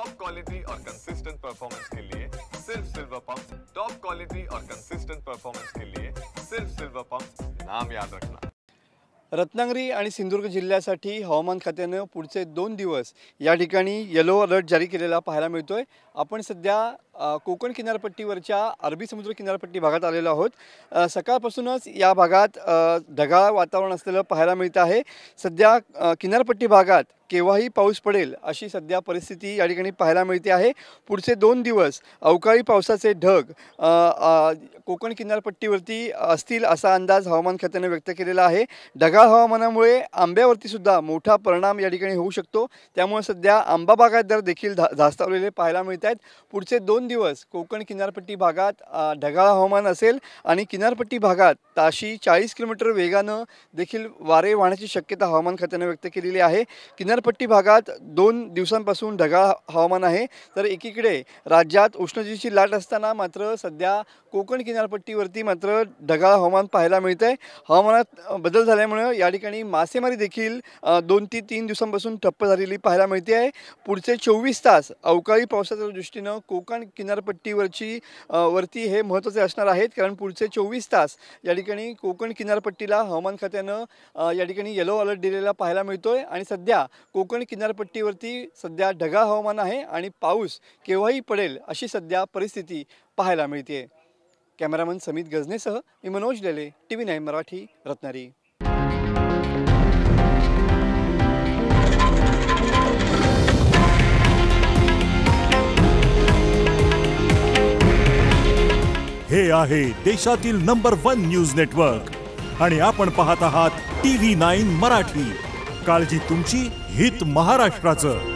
Top quality और consistent performance के लिए सिर्फ सिल्वर पंप। टॉप क्वालिटी और कंसिस्टेंट परफॉर्मेंस के लिए सिर्फ सिल्वर पंप, नाम याद रखना। रत्नागिरी आणि सिंधुदुर्ग जिल्ह्यासाठी हवामान खात्याने पुढचे 2 दिवस या ठिकाणी येलो अलर्ट जारी केलेला पाहायला मिळतोय। आपण सध्या कोकण किनारपट्टीवरच्या अरबी समुद्र किनारपट्टी भागात आलेलो आहोत। सकाळपासूनच या भागात ढगाळ वातावरण असलेलं पाहायला मिळत आहे। सध्या किनारपट्टी भागात केव्हाही पाऊस पडेल अशी सध्या परिस्थिती या ठिकाणी पाहायला मिळते आहे। पुढचे 2 दिवस अवकाळी पावसाचे ढग कोकण किनारपट्टीवरती असतील असा अंदाज हवामान खात्याने व्यक्त केलेला आहे। ढगाळ हवामानामुळे आंब्यावरती सुद्धा मोठा परिणाम या ठिकाणी होऊ शकतो, त्यामुळे सध्या आंबा बागायतदार देखील धास्तावलेले पाहायला मिळत आहेत। पुढचे 2 दिवस कोकण किनारपट्टी भागात ढगाळ हवामान असेल आणि किनारपट्टी भागात ताशी 40 किलोमीटर वेगाने देखील वारे वाहण्याची शक्यता हवामान खात्याने व्यक्त केलेली आहे। किनारपट्टी भागात 2 दिवसांपासून ढगाळ हवामान आहे, तर एकीकडे राज्यात उष्णतेची लाट असताना मात्र सध्या कोकण किनारपट्टीवरती मात्र ढगाळ हवामान पाहायला मिळतंय। हवामानात बदल झाल्यामुळे या ठिकाणी मासेमारी देखील 2 ते 3 दिवसांपासून ठप्प झालेली पाहायला मिळते आहे। पुढचे 24 तास अवकाळी पावसाच्या दृष्टीने कोकण किनारपट्टीवरची वरती हे महत्त्वाचे असणार आहेत, कारण पुढचे 24 तास या ठिकाणी कोकण किनारपट्टीला हवामान खात्याने या ठिकाणी येलो अलर्ट दिलेला पाहायला मिळतोय। आणि सध्या कोकण किनारपट्टीवरती सध्या ढगाळ हवामान आहे आणि पाऊस केव्हाही पडेल अशी सध्या परिस्थिती पाहायला मिळते। कॅमेरामन समित गजनेसह मी मनोज लेले, TV9 मराठी, रत्नागिरी। हे आहे देशातील नंबर 1 न्यूज नेटवर्क आणि आपण पाहत आहात TV9 मराठी। काळजी तुमची, हित महाराष्ट्राचं।